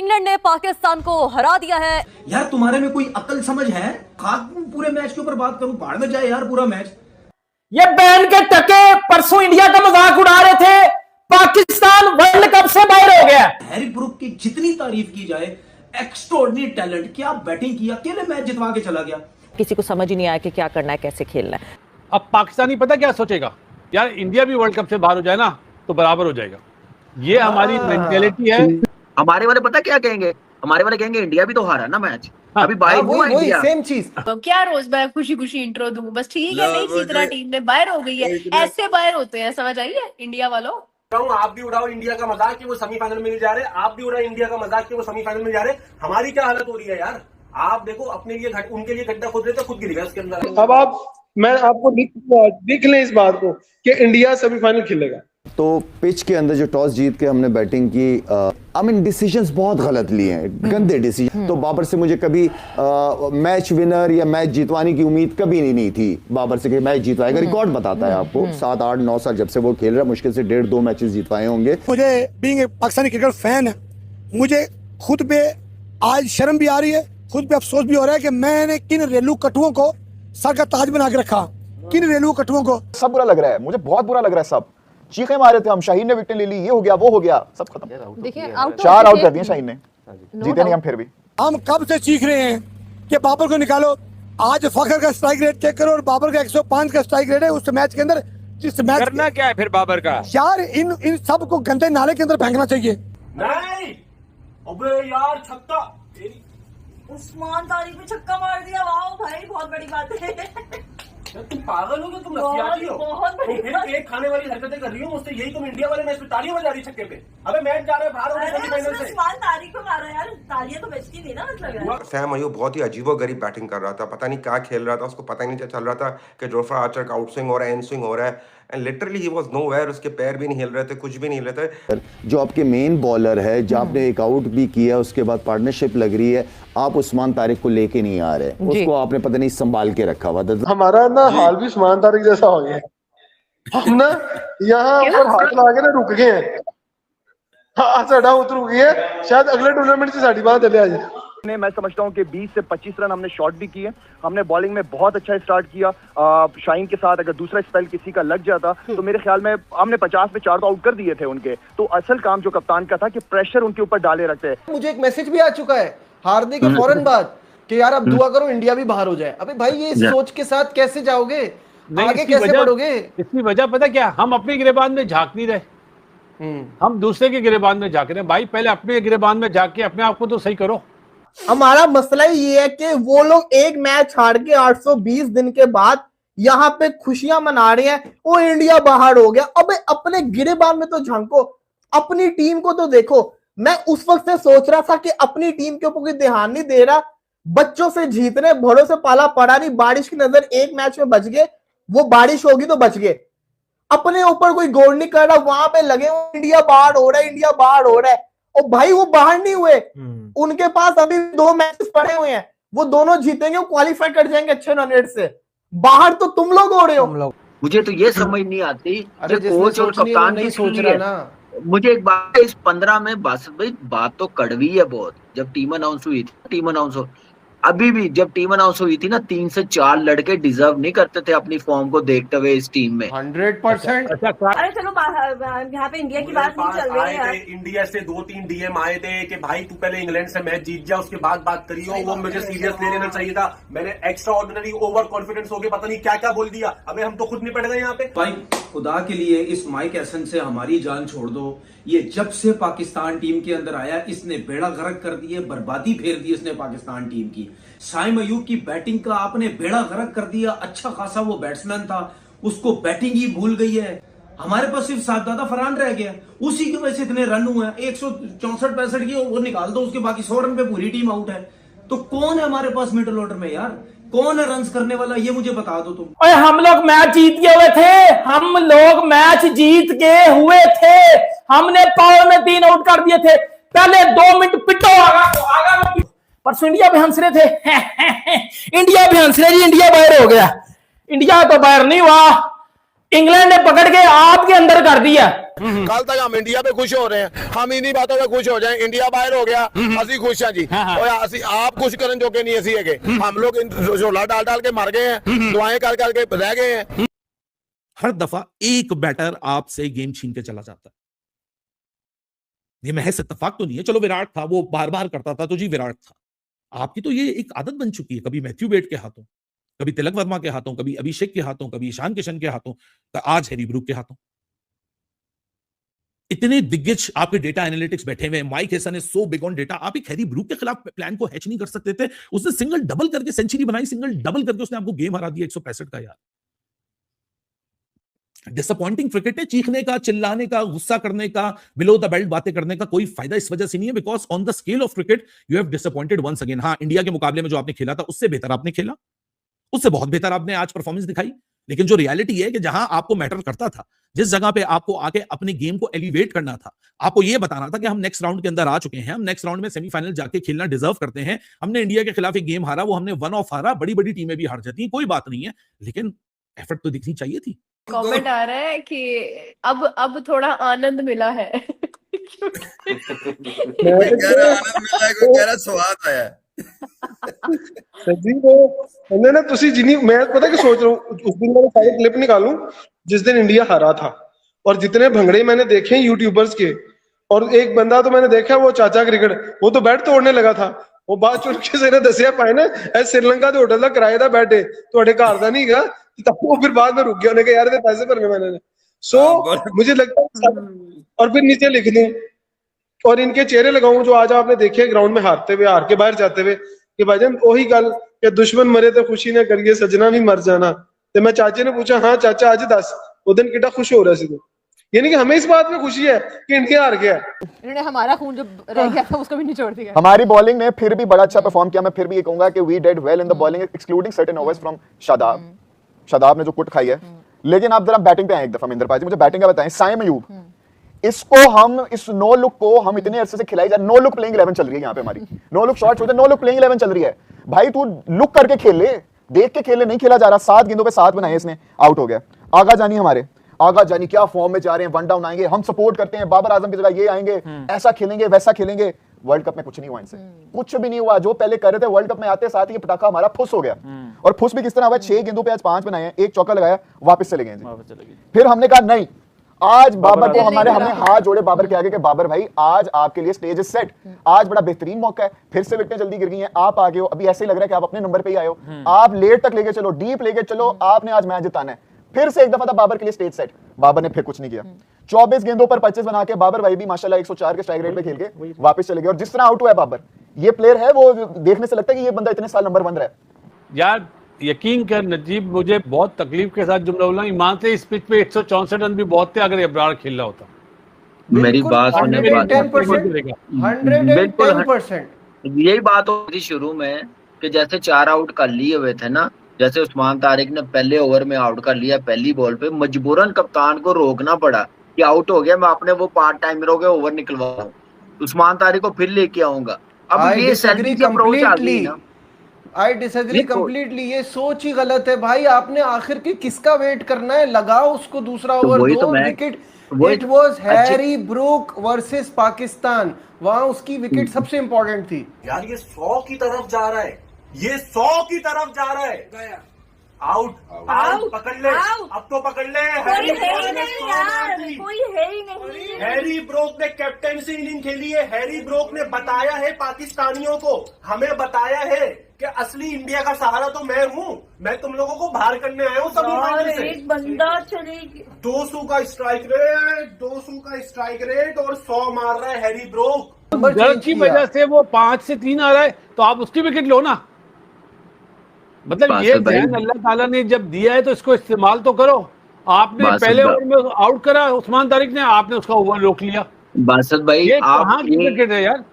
England ने पाकिस्तान को हरा दिया है। यार तुम्हारे में कोई अकल समझ है? पूरे मैच के ऊपर बात करूं, भाड़ में जाए यार पूरा मैच। ये बैन के टके परसों इंडिया का मजाक उड़ा रहे थे, पाकिस्तान वर्ल्ड कप से बाहर हो गया। हैरी ब्रूक की जितनी तारीफ की जाए, एक्स्ट्राऑर्डिनरी टैलेंट, क्या बैटिंग किया, अकेले मैच जितवा के चला गया। किसी को समझ ही नहीं आया कि क्या करना है, कैसे खेलना है। अब पाकिस्तानी पता क्या सोचेगा, यार इंडिया भी वर्ल्ड कप से बाहर हो जाए ना तो बराबर हो जाएगा। ये हमारी मेंटेलिटी है। हमारे वाले पता क्या कहेंगे, हमारे वाले कहेंगे इंडिया भी तो हारा ना मैच, अभी बाहर हुआ इंडिया। सेम चीज। तो क्या रोज मैं खुशी खुशी इंट्रो दूं, बस ठीक है, नहीं जीत रहा टीम ने, बाहर हो गई है, ऐसे बाहर होते हैं, समझ आई है इंडिया वालों। आप भी उड़ाओ इंडिया का मजाक कि वो सेमीफाइनल में नहीं जा रहे, आप भी उड़ाओ इंडिया का मजाक कि वो सेमीफाइनल में जा रहे। हमारी क्या हालत हो रही है यार, आप देखो अपने लिए उनके लिए गड्ढा खोद रहे थे, खुद गिरेगा उसके अंदर। अब मैं आपको लिख लें इस बात को कि इंडिया सेमीफाइनल खेलेगा। तो पिच के अंदर जो टॉस जीत के हमने बैटिंग की, आई मीन डिसीजंस बहुत गलत लिए हैं, गंदे डिसीजन। तो बाबर से मुझे कभी मैच विनर या मैच जीतवाने की उम्मीद कभी नहीं थी बाबर से कि मैच जीतवाएगा। रिकॉर्ड बताता है आपको, 7, 8, 9 साल जब से वो खेल रहा है, मुश्किल से 1.5-2 मैचेस जीतवाए होंगे। मुझे बीइंग एक पाकिस्तानी क्रिकेट फैन है, मुझे खुद पे आज शर्म भी आ रही है, खुद पे अफसोस भी हो रहा है कि मैंने किन रेलू कटुओं को सर का ताज बना के रखा, किन रेलू कटुओं को। सब बुरा लग रहा है, मुझे बहुत बुरा लग रहा है। सब चीखे मारे थे हम, शाहीन ने विकेट ले ली, ये हो गया वो हो गया, सब खत्म। देखिए 4 आउट कर दिए शाहीन ने, जीते नहीं हम फिर भी। हम कब से चीख रहे हैं कि बाबर को निकालो। आज फखर का स्ट्राइक रेट चेक करो और बाबर का 105 का स्ट्राइक रेट है उस मैच के अंदर। जिस मैच करना क्या है फिर बाबर का? यार इन सब को गंदे नाले के अंदर फेंकना चाहिए। नहीं अबे यार छक्का, उस्मान तारिक पे छक्का मार दिया, वाह भाई बहुत बड़ी बात है। तुम पागल हो, तुम नफसियाती हो। बहुत बड़ी बात। एक खाने वाली हरकतें कर रही हो मुझसे, यही तुम इंडिया वाले मैच में तालियां बजा रही छक्के पे। अबे मैच जा रहा है बाहर हो गया सेमीफाइनल से। उस्मान तारिक को मारा यार, तालियां तो बजती नहीं ना, मतलब। सैम अयूब बहुत ही अजीबोगरीब बैटिंग कर रहा था, पता नहीं क्या खेल रहा था, उसको पता ही नहीं चल रहा था कि जोफ्रा आर्चर का आउट स्विंग हो रहा है, इन स्विंग हो रहा है, and literally he was nowhere. उसके पैर भी नहीं हिल रहे थे, कुछ भी नहीं हिल रहे थे। जो आपके मेन बॉलर है, जो आपने एक आउट भी किया, उसके बाद पार्टनरशिप लग रही है, आप उस्मान तारिक को लेके नहीं आ रहे, उसको आपने पता नहीं संभाल के रखा हुआ था। हमारा ना हाल भी उस्मान तारिक जैसा हो गया, हम ना यहाँ ऊपर हाथ लगा के ना रुक गए हैं। हाँ साढ़ा उतर रुक गया, शायद अगले टूर्नामेंट से साड़ी बात चले आज। मैं समझता हूँ कि 20 से 25 रन हमने शॉट भी किए, हमने बॉलिंग में बहुत अच्छा स्टार्ट किया। शाहीन के साथ अगर दूसरा स्पेल किसी का लग जाता तो मेरे ख्याल में हमने 50 पे 4 तो आउट कर दिए थे उनके। तो असल काम जो कप्तान का था कि प्रेशर उनके ऊपर डाले रखते हैं। मुझे एक मैसेज भी आ चुका है हार्दिक के फौरन बाद कि यार अब दुआ करो इंडिया भी बाहर हो जाए। अबे भाई ये सोच के साथ कैसे जाओगे, आगे कैसे बढ़ोगे? इसकी वजह पता क्या, हम अपने गिरेबान में झांक नहीं रहे, हम दूसरे के गिरेबान में झांक रहे हैं। भाई पहले अपने गिरेबान में झांक के अपने आप को तो सही करो। हमारा मसला ये है कि वो लोग एक मैच हार के 820 दिन के बाद यहाँ पे खुशियां मना रहे हैं, वो इंडिया बाहर हो गया। अबे अपने गिरेबान में तो झांको, अपनी टीम को तो देखो। मैं उस वक्त से सोच रहा था कि अपनी टीम के ऊपर कोई ध्यान नहीं दे रहा, बच्चों से जीत रहे, बड़ों से पाला पड़ा नहीं। बारिश की नजर एक मैच में बच गए, वो बारिश होगी तो बच गए, अपने ऊपर कोई गौर नहीं कर रहा। वहां पे लगे इंडिया बाहर हो रहा है, इंडिया बाहर हो रहा है। और भाई वो बाहर नहीं हुए, उनके पास अभी 2 मैचेस पड़े हुए हैं, वो दोनों जीतेंगे, वो क्वालिफाई कर जाएंगे अच्छे रन रेट से। बाहर तो तुम लोग हो रहे हो। मुझे तो ये समझ नहीं आती कि कोच और कप्तान नहीं सोच रहा ना। मुझे एक बात, इस 15 में बस भाई बात तो कड़वी है बहुत। जब टीम अनाउंस हुई थी, टीम अनाउंस हो अभी भी जब टीम अनाउंस हुई थी ना, 3 से 4 लड़के डिजर्व नहीं करते थे अपनी फॉर्म को देखते हुए इस टीम में। 100%। अरे चलो यहाँ पे इंडिया की बात नहीं चल रही है। इंडिया से 2-3 डीएम आए थे कि भाई तू पहले इंग्लैंड से मैच जीत जा, उसके बाद बात करियो। वो मुझे सीरियस ले लेना चाहिए था। मैंने एक्स्ट्रा ऑर्डिनरी ओवर कॉन्फिडेंस हो गया, पता नहीं क्या क्या बोल दिया। अबे हम तो खुद निपट गए यहाँ पे। भाई खुदा के लिए इस माइक एसन से हमारी जान छोड़ दो। ये जब से पाकिस्तान टीम के अंदर आया, इसने बेड़ा गर्क कर दिए, बर्बादी फेर दी इसने पाकिस्तान टीम की। साइम अयूब की बैटिंग का आपने बेड़ा गर्क कर दिया। अच्छा खासा वो बैट्समैन था, उसको बैटिंग ही भूल गई है। हमारे पास सिर्फ सादात फरहान रह गया, उसी की वजह से इतने रन हुए हैं। 164-65 की वो निकाल दो, उसके बाकी 100 रन पे पूरी टीम आउट है। तो कौन है हमारे पास मिडिल ऑर्डर में यार, कौन है रन्स करने वाला, ये मुझे बता दो तुम। ओए हम लोग मैच जीत गए हुए थे, हम लोग मैच जीत गए हुए थे। हमने पावर में 3 आउट कर दिए थे। पहले 2 मिनट पिटो आगा परसों इंडिया भी हंस रहे थे। इंडिया भी हंस रहे जी, इंडिया बाहर हो गया। इंडिया तो बाहर नहीं हुआ, इंग्लैंड ने पकड़ के आपके अंदर कर दिया। कल तक हम इंडिया पे खुश हो रहे हैं, हम इन्हीं बातों पे खुश हो जाएं। इंडिया बाहर हो गया, असि खुश हैं जी। और आप खुश करन जो के नहीं ऐसी है कि हम लोग झोला डाल डाल के मर गए हैं, दुआएं कर करके रह गए हैं। हर दफा एक बैटर आपसे गेम छीन के चला जाता है। ये महज इत्तेफाक तो नहीं है, चलो विराट था, वो बार बार करता था तो जी विराट था। आपकी तो ये एक आदत बन चुकी है, कभी मैथ्यू वेड के हाथों, कभी तिलक वर्मा के हाथों, कभी अभिषेक के हाथों, कभी ईशान किशन के हाथों, आज हैरी ब्रूक के हाथों। इतने दिग्गज आपके डेटा एनालिटिक्स बैठे हुए हैं, Mike Hesson is so big on data. आप एक हैरी ब्रूक के खिलाफ प्लान को हैच नहीं कर सकते थे? उसने सिंगल डबल करके सेंचुरी बनाई, सिंगल डबल करके उसने आपको गेम हरा दिया 165 का। यार डिसअपॉइंटिंग क्रिकेट है, चीखने का, चिल्लाने का, गुस्सा करने का, बिलो द बेल्ट बातें करने का कोई फायदा इस वजह से नहीं है, because on the scale of cricket you have disappointed once again. हाँ, इंडिया के मुकाबले में जो आपने खेला था उससे बेहतर आपने खेला, उससे बहुत बेहतर आपने आज परफॉर्मेंस दिखाई। लेकिन जो रियलिटी है कि जहां आपको मैटर करता था, जिस जगह पे आपको आके अपने गेम को एलिवेट करना था, आपको यह बताना था कि हम नेक्स्ट राउंड के अंदर आ चुके हैं, हम नेक्स्ट राउंड में सेमीफाइनल जाके खेलना डिजर्व करते हैं। हमने इंडिया के खिलाफ एक गेम हारा, वो हमने वन ऑफ हारा, बड़ी बड़ी टीमें भी हार जाती हैं, कोई बात नहीं है, लेकिन एफर्ट तो दिखनी चाहिए थी। कमेंट आ रहा है कि अब थोड़ा आनंद मिला है। स्वाद आया सजी वो मैंने ना तुसी जिनी मैं पता कि सोच रहा हूँ उस दिन मैंने सारे क्लिप निकालूं जिस दिन इंडिया हारा था, और जितने भंगड़े मैंने देखे यूट्यूबर्स के, और एक बंदा तो मैंने देखा वो चाचा क्रिकेट, वो तो बैट तोड़ने लगा था। वो बात चुन के से दसिया पाए ना ए श्रीलंका के होटल का किराए का बैट है थोड़े घर का नहीं गा, तब वो फिर बाद में रुक गया, उन्हें कहा यार पैसे भरने मैंने। सो मुझे लगता है और फिर नीचे लिख दूं और इनके चेहरे लगाऊं जो आज आपने देखे ग्राउंड में हारते हुए, हार के बाहर जाते हुए, कि भाईजान वही गल कि दुश्मन मरे तो खुशी ना करिए, सजना भी मर जाना। तो मैं चाचे ने पूछा, हाँ चाचा आज दस वो दिन कितना खुश हो रहा सी, यानी कि हमें इस बात में खुशी है कि इंडिया हार गया। इन्होंने हमारा खून जो रह गया था उसको भी निचोड़ दिया। हमारी बॉलिंग ने फिर भी बड़ा अच्छा परफॉर्म किया। मैं फिर भी ये कहूंगा कि we did well in the bowling excluding certain overs from Shadab. Shadab ने जो कुट खाई है। लेकिन आप जरा बैटिंग पे आए एक दफा, महेंद्र भाई मुझे बैटिंग का बताएं। साइम अयूब, इसको हम इस नो लुक को हम इतने अरसे से खिलाई जा, नो लुक प्लेइंग 11 चल रही है यहाँ पे हमारी, नो लुक शॉट्स होते, नो लुक प्लेइंग 11 चल रही है। भाई तू लुक करके खेल ले, देख के खेल ले, नहीं खेला जा रहा। 7 गेंदों पे 7 बनाए इसने, आउट हो गया। आगा जानी हमारे, आगा जानी क्या फॉर्म में जा रहे हैं, वन डाउन आएंगे, हम सपोर्ट करते हैं, बाबर आजम की जगह ये आएंगे, ऐसा खेलेंगे वैसा खेलेंगे। वर्ल्ड कप में कुछ नहीं हुआ इनसे, कुछ भी नहीं हुआ। जो पहले कर रहे थे वर्ल्ड कप में आते साथ ही पटाखा हमारा फुस हो गया। और फुस भी किस तरह हुआ, 6 गेंदों पे आज 5 बनाए हैं, एक चौका लगाया, वापस चले गए। फिर हमने कहा नहीं, आज बाबर को हमने हाथ जोड़े बाबर के आगे के बाबर भाई आज आपके लिए स्टेज इज सेट, आज बड़ा बेहतरीन मौका है। फिर से विकेटें जल्दी गिर गई हैं, आप आगे हो, अभी ऐसे ही लग रहा है कि आप अपने नंबर पे ही आए हो, आप लेट तक लेके चलो, डीप लेके चलो, आपने आज मैच जिताना है। फिर से एक दफा था बाबर के लिए स्टेज सेट, बाबर ने फिर कुछ नहीं किया। 24 गेंदों पर 25 बना के बाबर भाई भी माशाल्लाह 104 के स्ट्राइक रेट पे खेल के वापस चले गए। और जिस तरह आउट हुआ है बाबर, ये प्लेयर है वो देखने से लगता है कि ये बंदा इतने साल नंबर 1 रहा है। यार यकीन कर नजीब, मुझे बहुत तकलीफ के साथ जुमला बोला, ईमान से इस पिच पे 164 रन भी बहुत थे अगर अब्रार खेल रहा होता। मेरी बात सुनने 110%। यही बात हो रही शुरू में कि जैसे 4 आउट कर लिए हुए थे ना, जैसे उस्मान तारिक ने पहले ओवर में आउट कर लिया पहली बॉल पे, मजबूरन कप्तान को रोकना पड़ा कि आउट हो गया, मैं अपने वो पार्ट टाइमरों के ओवर निकलवाऊं, उस्मान तारिक को फिर लेके आऊंगा। अब ये सेल्फिश अप्रोच आ गई ना। आई डिसएग्री कंप्लीटली, ये सोच ही गलत है भाई। आपने आखिर की किसका वेट करना है, लगाओ उसको दूसरा over, 2 wicket. It was Harry Brook versus Pakistan, वहां उसकी विकेट सबसे इंपॉर्टेंट थी। यार ये 100 की तरफ जा रहा है, ये 100 की तरफ जा रहा है। आउट पकड़ ले, अब तो पकड़ ले। कोई है ही नहीं यार, कोई है ही नहीं। हैरी ब्रोक ने कैप्टेंसी इनिंग खेली है, हैरी ब्रोक ने बताया है पाकिस्तानियों को, हमें बताया है कि असली इंडिया का सहारा तो मैं हूँ, मैं तुम लोगों को बाहर करने आया हूँ सभी से। एक बंदा चलेगी 200 का स्ट्राइक रेट और 100 मार रहा है हैरी ब्रोक। डर की वजह से वो 5 से 3 आ रहा है, तो आप उसकी विकेट लो ना। मतलब ये ध्यान अल्लाह ताला ने जब दिया है तो इसको इस्तेमाल तो करो। आपने पहले ओवर में आउट करा उस्मान तारिक ने, आपने उसका ओवर रोक लिया। बासत भाई ये कहाँ की विकेट है यार?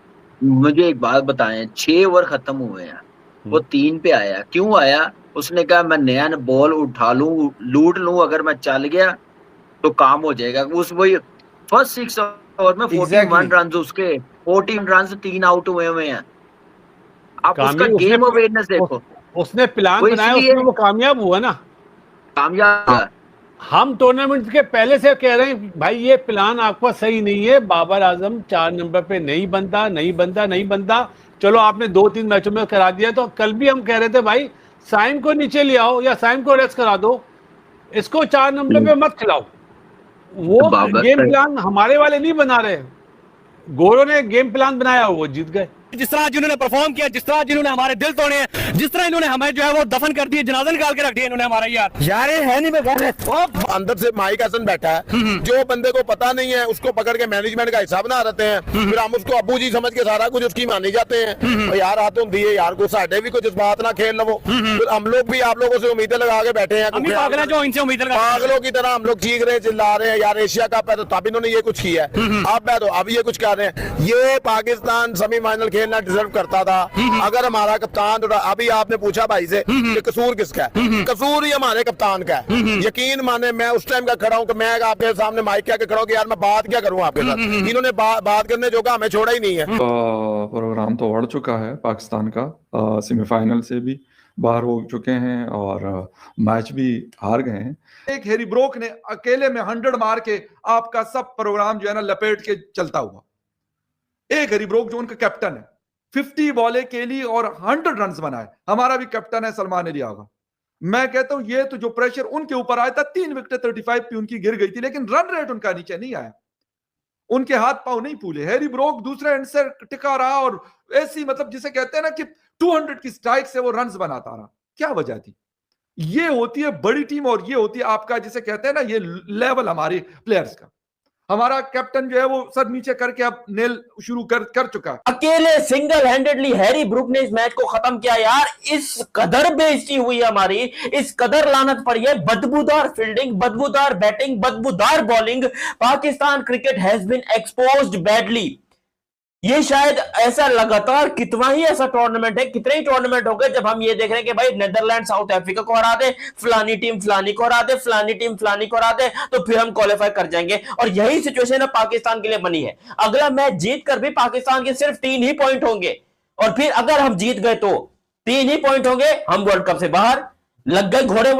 मुझे एक बात बताएं, 6 ओवर खत्म हुए हैं, वो 3 पे आया, क्यों आया? उसने कहा मैं नया बॉल उठा लूं, लूट लूं, अगर मैं चल गया तो काम हो जाएगा। उस वही फर्स्ट 6 ओवर में 41 रन, उसके 14 रन 3 आउट हुए हैं। आप उसका गेम अवेयरनेस देखो, उसने प्लान बनाया, उसमें वो कामयाब हुआ ना, कामयाब। हम टूर्नामेंट के पहले से कह रहे हैं भाई ये प्लान आपका सही नहीं है, बाबर आजम 4 नंबर पे नहीं बनता। चलो आपने 2-3 मैचों में करा दिया, तो कल भी हम कह रहे थे भाई साइम को नीचे ले आओ या साइम को रेस्ट करा दो, इसको 4 नंबर पे मत खिलाओ। वो गेम प्लान हमारे वाले नहीं बना रहे, गोरों ने गेम प्लान बनाया, वो जीत गए। जिस तरह जिन्होंने परफॉर्म किया, जिस तरह जिन्होंने हमारे दिल तोड़े हैं, जिस तरह इन्होंने हमें जो है वो दफन कर दिए, जनाजा निकाल के रख दिया इन्होंने हमारा। यार है नहीं, मैं अंदर से माइक हसन बैठा है, जो बंदे को पता नहीं है उसको पकड़ के मैनेजमेंट का हिस्सा बना रहते हैं, फिर हम उसको अबू जी समझ के सारा कुछ उसकी मानी जाते हैं। तो यार हाथ होती है यार को, साढ़े भी कुछ इस बात ना खेल लो। फिर हम लोग भी आप लोगों से उम्मीदें लगा के बैठे हैं, जो इनसे उम्मीद पागलों की तरह हम लोग चीख रहे चिल्ला रहे हैं यार एशिया कप है तो तब इन्होंने ये कुछ किया है। अब ये कुछ कर रहे हैं। ये पाकिस्तान सेमीफाइनल खेलना डिजर्व करता था अगर हमारा कप्तान, अभी आपने पूछा भाई से कि कसूर किसका है, कसूर ही हमारे कप्तान का है। यकीन माने मैं उस टाइम का खड़ा हूं कि मैं आपके सामने माइक क्या खड़ा हूं कि यार मैं बात क्या करूं आपके साथ। इन्होंने बात करने जो हमें छोड़ा ही नहीं है। प्रोग्राम तो बढ़ चुका है पाकिस्तान का, सेमीफाइनल से भी बाहर हो चुके हैं और मैच भी हार गए हैं। एक हैरी ब्रोक ने अकेले में 100 मार के आपका सब प्रोग्राम जो है ना लपेट के चलता हुआ। एक हैरी ब्रोक जो उनका कैप्टन है, 50 बॉलें खेली और 100 रन बनाए। हमारा भी कैप्टन है सलमान अली आगा। मैं कहता हूं ये तो जो प्रेशर उनके ऊपर आया था, 3 विकेट 35 पे उनकी गिर गई थी, लेकिन रन रेट उनका नीचे नहीं आया, उनके हाथ पांव नहीं फूले। हैरी ब्रोक दूसरे एंड से टिका रहा और ऐसी मतलब जिसे कहते हैं ना कि 200 की स्ट्राइक से वो रन्स बनाता रहा। क्या वजह थी? ये होती है बड़ी टीम और ये होती है आपका जिसे कहते हैं ना ये लेवल हमारे प्लेयर्स का। हमारा कैप्टन जो है वो सर नीचे करके अब नेल शुरू कर चुका है। अकेले सिंगल हैंडेडली हैरी ब्रूक ने इस मैच को खत्म किया। यार इस कदर बेइज्जती हुई है हमारी, इस कदर लानत पड़ी है। बदबूदार फील्डिंग, बदबूदार बैटिंग, बदबूदार bowling. Pakistan cricket has been exposed badly. ये शायद ऐसा लगातार कितना ही ऐसा टूर्नामेंट है, कितने ही टूर्नामेंट हो गए जब हम ये देख रहे हैं कि भाई नेदरलैंड साउथ अफ्रीका को हरा दे, फलानी टीम फलानी को हरा दे, फलानी टीम फलानी को हरा दे, तो फिर हम क्वालिफाई कर जाएंगे। और यही सिचुएशन अब पाकिस्तान के लिए बनी है। अगला मैच जीत कर भी पाकिस्तान के सिर्फ 3 ही पॉइंट होंगे, और फिर अगर हम जीत गए तो 3 ही पॉइंट होंगे, हम वर्ल्ड कप से बाहर। लग गए घोड़े।